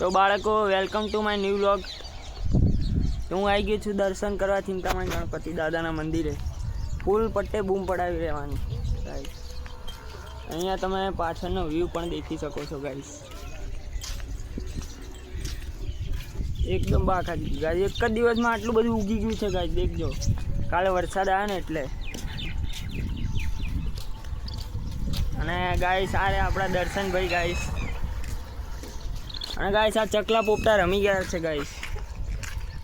તો બાળકો welcome to my new vlog. હું આવી ગયો છું દર્શન કરવા ચિંતામણી ગણપતિ દાદાના મંદિરે. ફૂલ પટ્ટે બૂમ પડાવી રહેવાની ગાઈસ. અહીંયા તમે પાછળનો વ્યૂ પણ દેખી શકો છો ગાઈસ. એકદમ બાકાજી ગાઈસ. એક જ દિવસમાં આટલું બધું ઉગી ગયું છે ગાઈસ. દેખજો, કાલે વરસાદ આવ્યો ને એટલે. અને ગાઈસ આ રે આપણા દર્શનભાઈ ગાઈસ. અને ગાઈસ આ ચકલા પોપટા રમી ગયા છે ગાઈસ.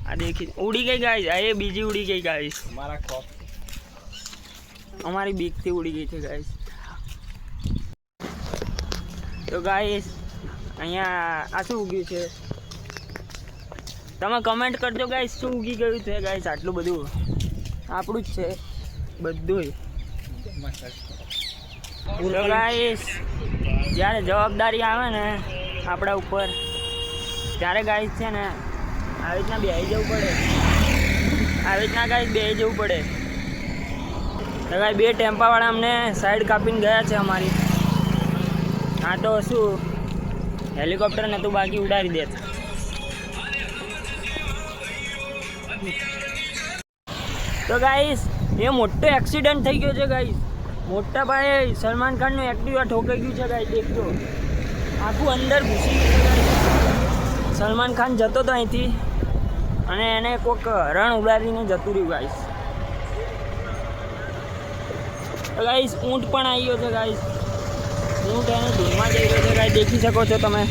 આ દેખી ઉડી ગઈ ગાઈસ. આ એ બીજી ઉડી ગઈ ગાઈસ. અમારી બીકથી ઉડી ગઈ છે ગાઈસ. તો ગાઈસ અહીંયા આ શું ઉગ્યું છે તમે કમેન્ટ કરજો ગાઈસ. શું ઉગી ગયું છે ગાઈસ? આટલું બધું આપણું જ છે બધું. તો ગાઈસ જ્યારે જવાબદારી આવે ને આપણા ઉપર ત્યારે ગાઈસ છે ને આવી રીતના બેસી જવું પડે. આવી રીતના ગાઈસ બેસી જવું પડે. તો ગાઈસ બે ટેમ્પાવાળા અમને સાઈડ કાપીને ગયા છે અમારી. હા તો શું હેલિકોપ્ટર નહોતું બાકી ઉડાડી દેત. તો ગાઈસ એ મોટો એક્સિડન્ટ થઈ ગયો છે ગાઈસ. મોટા ભાઈ સલમાન ખાનનું એક્ટિવા ઠોકાઈ ગયું છે ગાઈસ. દેખજો આખું અંદર ઘૂસી ગયું છે ગાઈસ. સલમાન ખાન જતો હતો અહીંથી અને એને કોઈક રણ ઉડાડીને જતું રહ્યું ગાઈસ. તો ગાઈસ ઊંટ પણ આવી ગયો છે ગાઈસ. ઊંટ એને ધૂળમાં જઈ રહ્યો છે ગાઈસ. દેખી શકો છો તમે.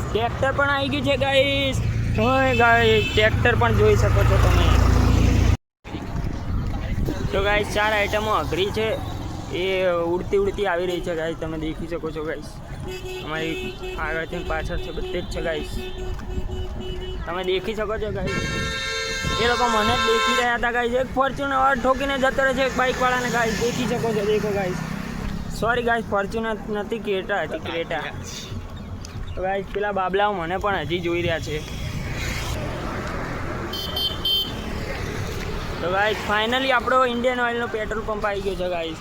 ટ્રેક્ટર પણ આવી ગયું છે ગાઈસ. હોય ગાઈસ ટ્રેક્ટર પણ જોઈ શકો છો તમે. તો ગાઈસ 4 આઈટમો અઘરી છે. એ ઉડતી આવી રહી છે ગાઈસ. તમે દેખી શકો છો ગાઈસ. અમારી આગળથી પાછળ છે બધે જ છે ગાઈસ. તમે દેખી શકો છો ગાઈસ. એ લોકો મને જ દેખી રહ્યા હતા ગાઈસ. એક ફોર્ચ્યુનર ઠોકીને જતો રહે છે એક બાઇકવાળાને ગાઈસ. દેખી શકો છો. દેખો ગાઈસ. સોરી ગાઈસ ફોર્ચ્યુનર નથી, ક્રેટા હતી ક્રેટા. તો ગાઈસ પેલા બાબલાઓ મને પણ હજી જોઈ રહ્યા છે. તો ગાઈસ ફાઇનલી આપણો ઇન્ડિયન ઓઇલનો પેટ્રોલ પંપ આવી ગયો છે ગાઈસ.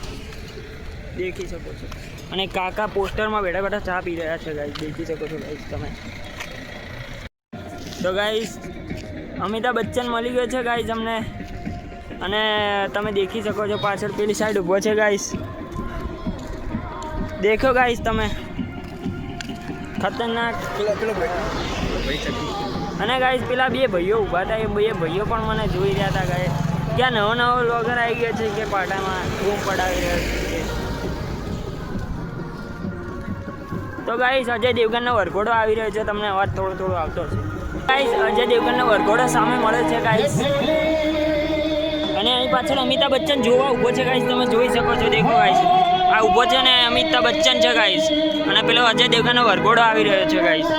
દેખી શકો છો. અને કાકા પોસ્ટરમાં બેઠા બેઠા ચા પી રહ્યા છે ગાઈસ. દેખી શકો છો ગાઈસ તમે. તો ગાઈસ અમિતાભ બચ્ચન મળી ગયો છે ગાઈસ અમને. અને તમે દેખી શકો છો પાછળ પેલી સાઈડ ઊભો છે ગાઈસ. દેખો ગાઈસ તમે. ખતરનાક. અને ગાઈસ પેલા બે ભાઈઓ ઊભા હતા. એ બે ભાઈઓ પણ મને જોઈ રહ્યા હતા ગાઈસ. ત્યાં નવો વ્લોગર આવી ગયો છે કે પાટામાં બૂમ પડાવી રહ્યો છે. તો ગાઈસ અજય દેવગનનો વરઘોડો આવી રહ્યો છે. તમને અવાજ થોડો આવતો છે ગાઈસ. અજય દેવગનનો વરઘોડો સામે મળે છે ગાઈસ. અને અહીં પાછળ અમિતાભ બચ્ચન જોવા ઊભો છે ગાઈસ. તમે જોઈ શકો છો. દેખો ગાઈસ આ ઊભો છે ને અમિતાભ બચ્ચન છે ગાઈસ. અને પેલો અજય દેવગનનો વરઘોડો આવી રહ્યો છે ગાઈસ.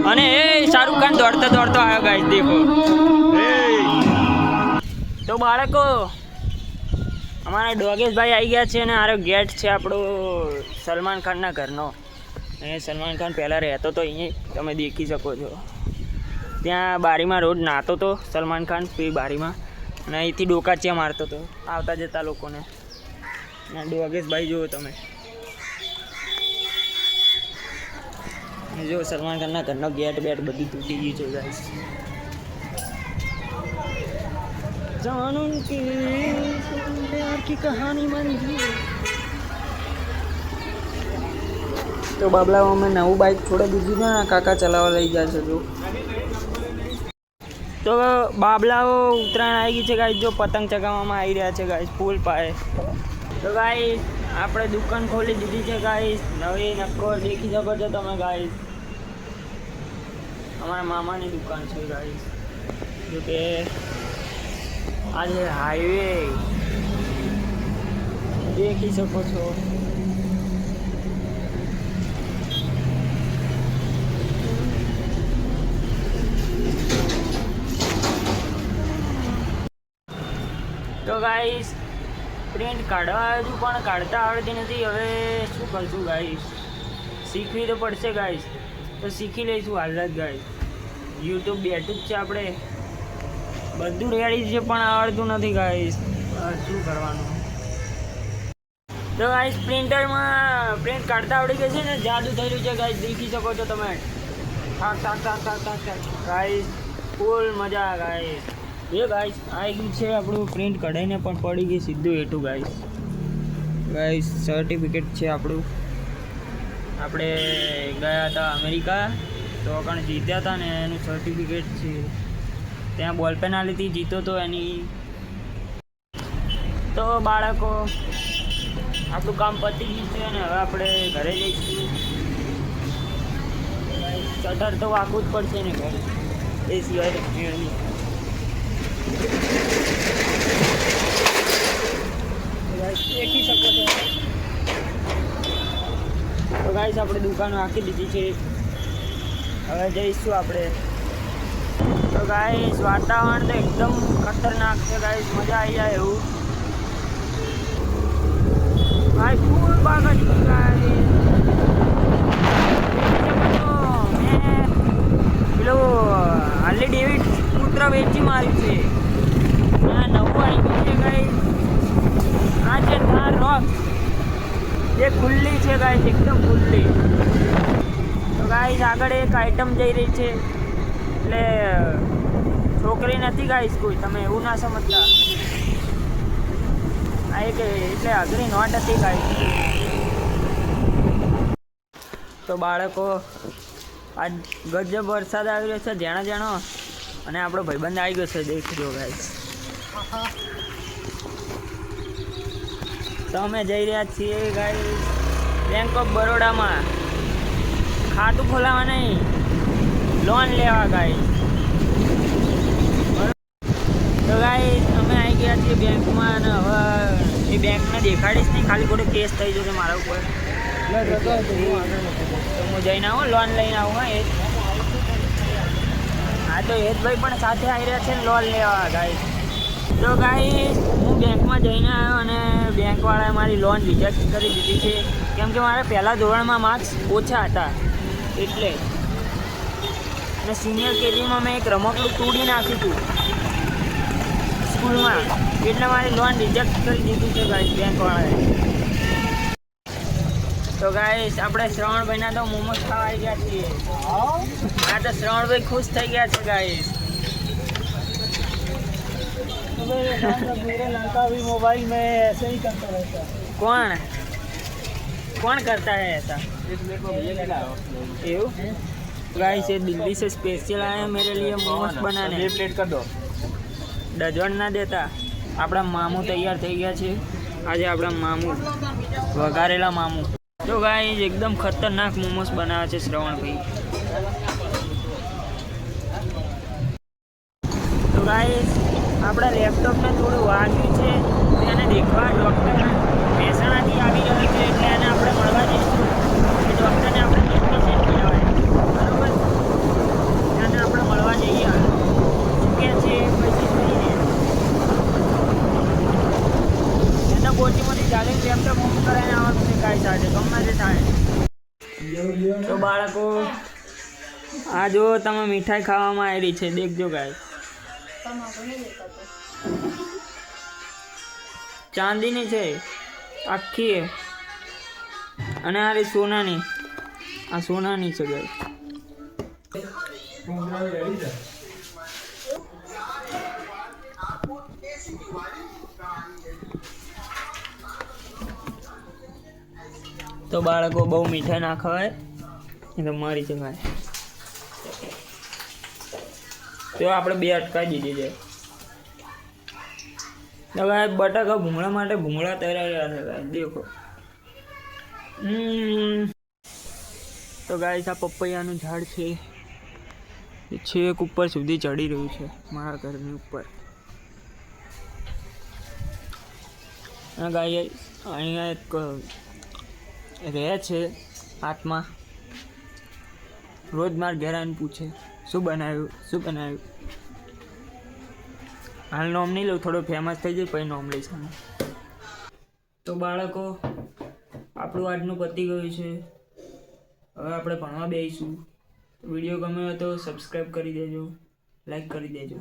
અને એ શાહરુખ ખાન દોડતો આવ્યો ગાઈસ. દેખો. તો બાળકો અમારા ડોગેશભાઈ આવી ગયા છે. અને આરો ગેટ છે આપણો સલમાન ખાનના ઘરનો. એ સલમાન ખાન પહેલાં રહેતો હતો અહીંયા. તમે દેખી શકો છો. ત્યાં બારીમાં રોજ નાહતો હતો સલમાન ખાન. ફી બારીમાં અને અહીંથી ડોકાચિયા મારતો હતો આવતા જતા લોકોને. અને ડોગેશભાઈ જુઓ તમે. જો સલમાન ખાનના ઘરનો ગેટ બેટ બધું તૂટી ગયું છે ગાઈસ. જાનુન કી કહાની મંજી. તો બાબલાઓ અમે નવું બાઇક છોડી દીધું ને કાકા ચલાવવા લઈ જાય છે. જો તો બાબલાઓ ઉત્તરાયણ આવી ગઈ છે ગાઈસ. જો પતંગ ચગાવવામાં આવી રહ્યા છે ગાઈસ પુલ પાસે. તો ગાઈસ આપણે દુકાન ખોલી દીધી છે ગાઈસ. નવી નક્કો દેખી શકો છો તમે ગાઈસ. અમારા મામાની દુકાન છે ગાઈસ. જો કે આજે હાઈવે દેખી શકો છો. તો ગાઈસ પ્રિન્ટ કાઢવા આવ્યું પણ કાઢતા આવડતી નથી. હવે શું કરશું ગાઈસ? શીખવી તો પડશે ગાઈસ. તો શીખી લઈશું હાલ જ ગાઈસ. યુટ્યુબ બેઠું જ છે આપણે. બધું રેડી છે પણ આવડતું નથી ગાઈસ. શું કરવાનું? તો ગાઈસ પ્રિન્ટરમાં પ્રિન્ટ કાઢતા આવડી ગઈ છે ને, જાદુ થઈ રહ્યું છે ગાઈસ, દેખી શકો છો તમે. ઠાક ઠાક ઠાક ઠાક ઠાક ઠાક ગાઈસ, ફૂલ મજા ગાઈસ. એ ગાઈસ આવી ગયું છે આપણું પ્રિન્ટ કઢાઈને પણ પડી ગઈ સીધું એઠું ગાઈસ. ગાઈસ સર્ટિફિકેટ છે આપણું. આપણે ગયા હતા અમેરિકા તો કણ જીત્યા હતા ને એનું સર્ટિફિકેટ છે. ત્યાં બોલપેન આલી હતી, જીતો તો એની. તો બાળકો આપણું કામ પતી ગયું છે અને હવે આપણે ઘરે જઈશું. શટર તો વાગવું જ પડશે ને ઘરે, એ સિવાય મેળ નહીં. દેખી શકો છો તો ગાઈસ આપણે દુકાન રાખી દીધી છે. હવે જઈશું આપણે. તો ગાઈસ વાતાવરણ તો એકદમ ખતરનાક છે ગાઈસ, મજા આવી જાય એવું. ભાઈ ફૂલ બાગા છે ગાઈસ. મેં પેલું હાર્લી ડેવિડ પુત્ર વેચી માર્યું છે. આ નવું આવી ગયું છે ગાઈસ. આ છે થાર રોક, જે ખુલ્લી છે ગાઈસ, એકદમ ખુલ્લી. તો ગાઈસ આગળ એક આઈટમ જઈ રહી છે, એટલે છોકરી નથી ગાઈસ કોઈ, તમે એવું ના સમજતા. આ એક એટલે અઘરી નોટ હતી ગાઈસ. તો બાળકો આજ ગજબ વરસાદ આવી રહ્યો છે, જેણો જેણો, અને આપણો ભાઈબંધ આવી ગયો છે, દેખજો ગાઈસ. તો અમે જઈ રહ્યા છીએ ગાઈસ બેંક ઓફ બરોડામાં ખાતું ખોલાવવા નહીં, લોન લેવા ગાઈસ. તો ગાઈસ અમે આવી ગયા છીએ બેંકમાં, અને હવે એ બેંકને દેખાડીશ નહીં, ખાલી ખોટો કેસ થઈ જશે મારા ઉપર. તો હું જઈને આવું, લોન લઈને આવું. હા તો હેતભાઈ પણ સાથે આવી રહ્યા છે લોન લેવા ગાઈસ. તો ગાઈસ હું બેંકમાં જઈને આવ્યો અને બેંકવાળાએ મારી લોન રિજેક્ટ કરી દીધી છે, કેમ કે મારે પહેલાં ધોરણમાં માર્ક્સ ઓછા હતા એટલે. અને સિનિયર કેજીમાં મેં એક રમકડું તોડી નાખ્યું હતું સ્કૂલમાં, એટલે મારી લોન રિજેક્ટ કરી દીધી છે ગાઈસ બેંકવાળાએ. તો ગાઈસ આપણે શ્રવણભાઈના તો મોમોસ ખાવા આવી ગયા છીએ. હા તો શ્રવણભાઈ ખુશ થઈ ગયા છે ગાઈસ. मोबाइल में ऐसे ही करता रहता है. कौन करता है ऐसा? એવું गाइस ये दिल्ली से स्पेशल आए हैं मेरे लिए मोमोज बनाने. ये प्लेट कर दो. ડઝણ ના દેતા. આપણા મામું તૈયાર થઈ ગયા છે. આજે આપણા મામું વઘારેલા મામું. તો ગાઈસ એકદમ ખતરનાક મોમોસ બનાવે છે શ્રવણભાઈ. તો ગાઈસ આપણા લેપટોપને થોડું વાગ્યું છે, તેને દેખવા ડૉક્ટર મહેસાણાથી આવી રહ્યો છે, એટલે એને આપણે મળવા જઈશું. એ ડૉક્ટરને આપણે ટેકનિશિયન કહેવાય, બરાબર? એને આપણે મળવા જઈએ. શું કહે છે પછી જોઈએ. એને કોચીમાંથી ચાલીને લેપટોપ મૂવ કરાવીને આવવાનું છે કાંઈ સાથે ગમે તે થાય. તો બાળકો આ જો તમે મીઠાઈ ખાવામાં આવી છે, દેખજો ગાય. ચાંદીની છે આખી, અને આ રી સોનાની. આ સોનાની છે ગાય. તો બાળકો બહુ મીઠાઈ ના ખવાય, એ તો મારી છે ભાઈ. તો આપણે બે અટકાવી દીધી છે. હવે બટાકા ભૂંગળા માટે ભૂંગળા તૈયાર રહ્યા છે દેખો. તો ગાઈસ આ પપૈયાનું ઝાડ છે, એ છેક ઉપર સુધી ચડી રહ્યું છે મારા ઘરની ઉપર. આ ગાય અહીંયા એક રહે છે હાથમાં, રોજ મારા ઘેર આવીને પૂછે શું બનાવ્યું શું બનાવ્યું. હાલ નોમ નહીં લઉં, થોડો ફેમસ થઈ જાય પછી નોમ લઈશ. તો બાળકો આપણું આજનું પતી ગયું છે. હવે આપણે ભણવા બેસીશું. વિડીયો ગમ્યો હોય તો સબસ્ક્રાઈબ કરી દેજો, લાઈક કરી દેજો.